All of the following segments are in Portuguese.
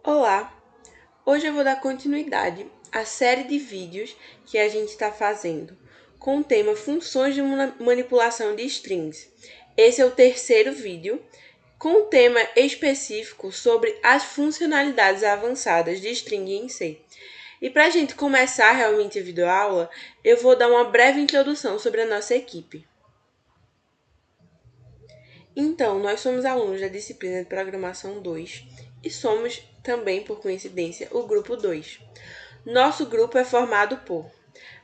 Olá! Hoje eu vou dar continuidade à série de vídeos que a gente está fazendo com o tema Funções de Manipulação de Strings. Esse é o terceiro vídeo com um tema específico sobre as funcionalidades avançadas de string em C. E para a gente começar realmente a videoaula, eu vou dar uma breve introdução sobre a nossa equipe. Então, nós somos alunos da disciplina de Programação 2 e somos também, por coincidência, o grupo 2. Nosso grupo é formado por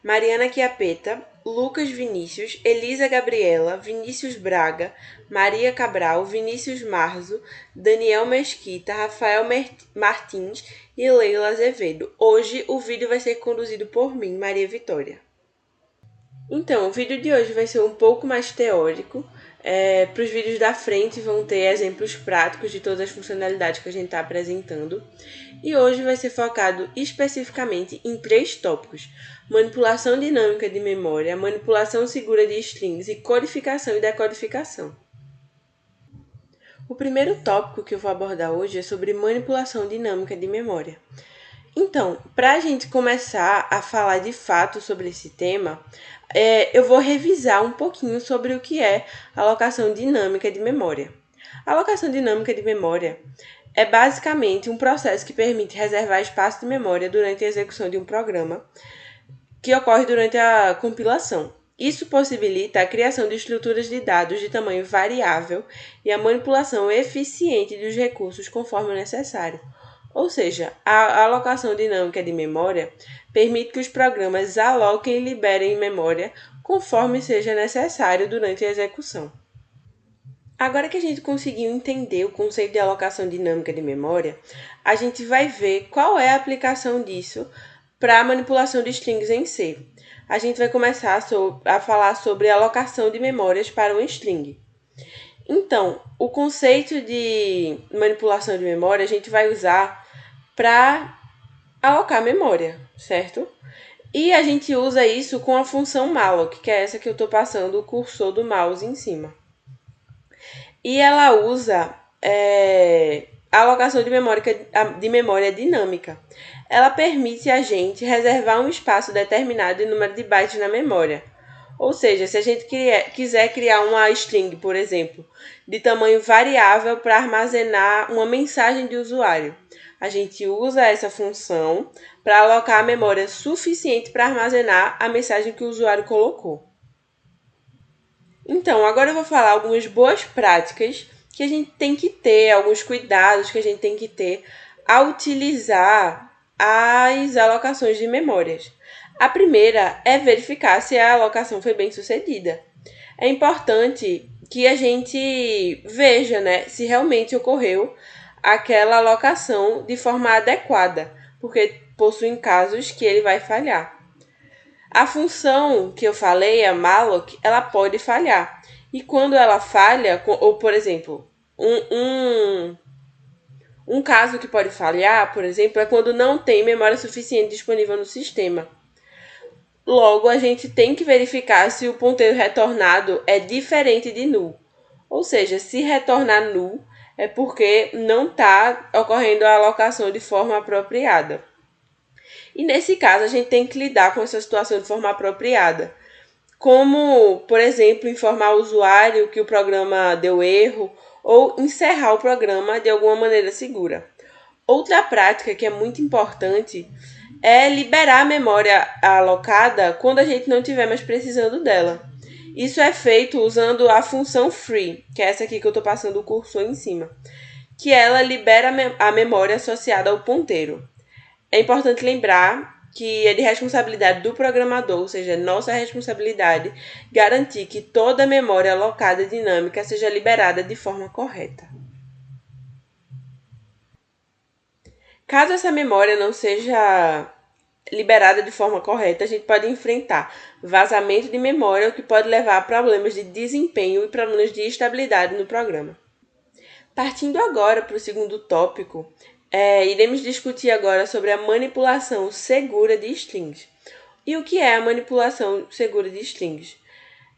Mariana Chiappetta, Lucas Vinícius, Elisa Gabriela, Vinícius Braga, Maria Cabral, Vinícius Marzo, Daniel Mesquita, Rafael Martins e Leila Azevedo. Hoje o vídeo vai ser conduzido por mim, Maria Vitória. Então, o vídeo de hoje vai ser um pouco mais teórico. Para os vídeos da frente vão ter exemplos práticos de todas as funcionalidades que a gente está apresentando. E hoje vai ser focado especificamente em 3 tópicos: manipulação dinâmica de memória, manipulação segura de strings e codificação e decodificação. O primeiro tópico que eu vou abordar hoje é sobre manipulação dinâmica de memória. Então, para a gente começar a falar de fato sobre esse tema, eu vou revisar um pouquinho sobre o que é alocação dinâmica de memória. A alocação dinâmica de memória é basicamente um processo que permite reservar espaço de memória durante a execução de um programa que ocorre durante a compilação. Isso possibilita a criação de estruturas de dados de tamanho variável e a manipulação eficiente dos recursos conforme necessário. Ou seja, a alocação dinâmica de memória permite que os programas aloquem e liberem memória conforme seja necessário durante a execução. Agora que a gente conseguiu entender o conceito de alocação dinâmica de memória, a gente vai ver qual é a aplicação disso para a manipulação de strings em C. A gente vai começar a falar sobre a alocação de memórias para um string. Então, o conceito de manipulação de memória a gente vai usar para alocar memória, certo? E a gente usa isso com a função malloc, que é essa que eu estou passando o cursor do mouse em cima. E ela usa a alocação de memória dinâmica. Ela permite a gente reservar um espaço determinado de número de bytes na memória. Ou seja, se a gente quiser criar uma string, por exemplo, de tamanho variável para armazenar uma mensagem de usuário, a gente usa essa função para alocar a memória suficiente para armazenar a mensagem que o usuário colocou. Então, agora eu vou falar algumas boas práticas que a gente tem que ter, alguns cuidados que a gente tem que ter ao utilizar as alocações de memórias. A primeira é verificar se a alocação foi bem sucedida. É importante que a gente veja, né, se realmente ocorreu aquela alocação de forma adequada, porque possuem casos que ele vai falhar. A função que eu falei, a malloc, ela pode falhar. E quando ela falha, ou por exemplo, um caso que pode falhar, por exemplo, é quando não tem memória suficiente disponível no sistema. Logo, a gente tem que verificar se o ponteiro retornado é diferente de null. Ou seja, se retornar null, é porque não está ocorrendo a alocação de forma apropriada. E nesse caso, a gente tem que lidar com essa situação de forma apropriada. Como, por exemplo, informar o usuário que o programa deu erro ou encerrar o programa de alguma maneira segura. Outra prática que é muito importante é liberar a memória alocada quando a gente não estiver mais precisando dela. Isso é feito usando a função free, que é essa aqui que eu estou passando o cursor em cima, que ela libera a memória associada ao ponteiro. É importante lembrar que é de responsabilidade do programador, ou seja, nossa responsabilidade, garantir que toda a memória alocada dinâmica seja liberada de forma correta. Caso essa memória não seja liberada de forma correta, a gente pode enfrentar vazamento de memória, o que pode levar a problemas de desempenho e problemas de estabilidade no programa. Partindo agora para o segundo tópico, iremos discutir agora sobre a manipulação segura de strings. E o que é a manipulação segura de strings?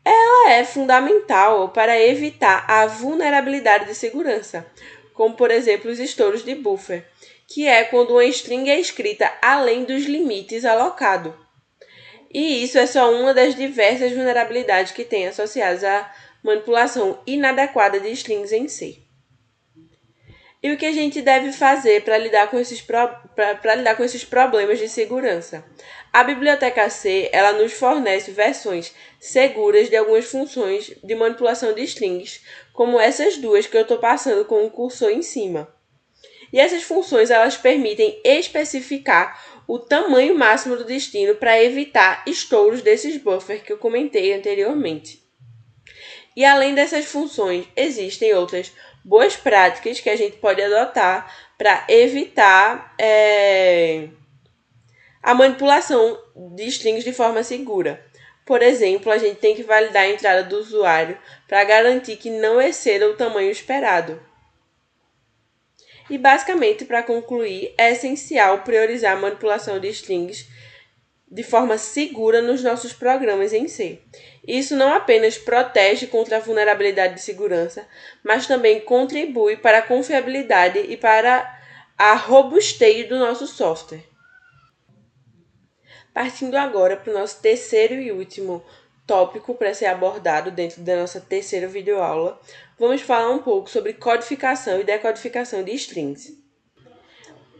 Ela é fundamental para evitar a vulnerabilidade de segurança, como por exemplo os estouros de buffer, que é quando uma string é escrita além dos limites alocados. E isso é só uma das diversas vulnerabilidades que tem associadas à manipulação inadequada de strings em C. E o que a gente deve fazer para lidar com esses problemas de segurança? A biblioteca C ela nos fornece versões seguras de algumas funções de manipulação de strings, como essas duas que eu estou passando com o cursor em cima. E essas funções elas permitem especificar o tamanho máximo do destino para evitar estouros desses buffers que eu comentei anteriormente. E além dessas funções, existem outras boas práticas que a gente pode adotar para evitar a manipulação de strings de forma segura. Por exemplo, a gente tem que validar a entrada do usuário para garantir que não exceda o tamanho esperado. E basicamente, para concluir, é essencial priorizar a manipulação de strings de forma segura nos nossos programas em C. Isso não apenas protege contra a vulnerabilidade de segurança, mas também contribui para a confiabilidade e para a robustez do nosso software. Partindo agora para o nosso terceiro e último tópico para ser abordado dentro da nossa terceira videoaula, vamos falar um pouco sobre codificação e decodificação de strings.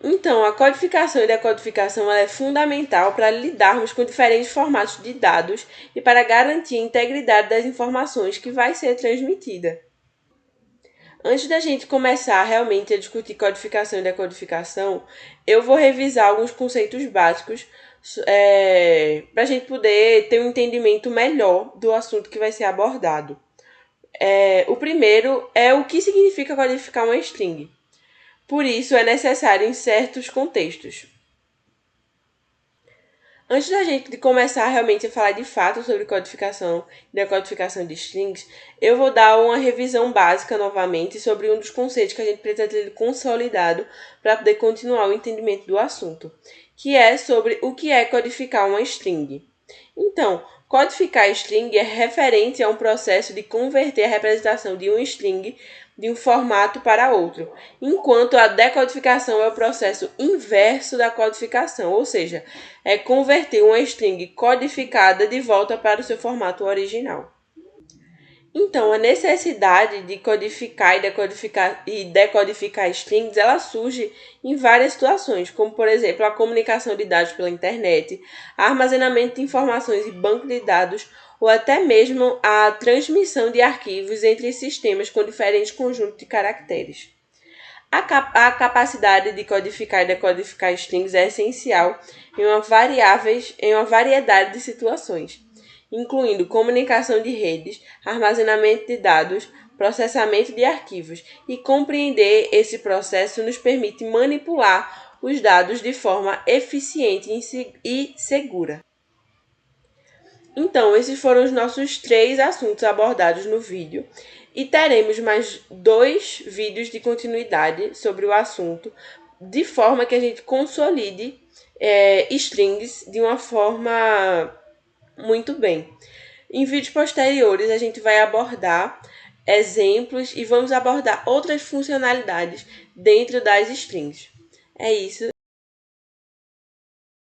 Então, a codificação e decodificação é fundamental para lidarmos com diferentes formatos de dados e para garantir a integridade das informações que vai ser transmitida. Antes da gente começar realmente a discutir codificação e decodificação, eu vou revisar alguns conceitos básicos para a gente poder ter um entendimento melhor do assunto que vai ser abordado. O primeiro é o que significa codificar uma string. Por isso, é necessário em certos contextos. Antes da gente começar realmente a falar de fato sobre codificação e decodificação de strings, eu vou dar uma revisão básica novamente sobre um dos conceitos que a gente precisa ter consolidado para poder continuar o entendimento do assunto, que é sobre o que é codificar uma string. Então, codificar string é referente a um processo de converter a representação de uma string de um formato para outro, enquanto a decodificação é o processo inverso da codificação, ou seja, é converter uma string codificada de volta para o seu formato original. Então, a necessidade de codificar e decodificar strings, ela surge em várias situações, como, por exemplo, a comunicação de dados pela internet, armazenamento de informações em banco de dados ou até mesmo a transmissão de arquivos entre sistemas com diferentes conjuntos de caracteres. A capacidade de codificar e decodificar strings é essencial em uma variedade de situações, incluindo comunicação de redes, armazenamento de dados, processamento de arquivos, e compreender esse processo nos permite manipular os dados de forma eficiente e segura. Então, esses foram os nossos 3 assuntos abordados no vídeo, e teremos mais 2 vídeos de continuidade sobre o assunto, de forma que a gente consolide strings de uma forma muito bem. Em vídeos posteriores, a gente vai abordar exemplos e vamos abordar outras funcionalidades dentro das strings. É isso.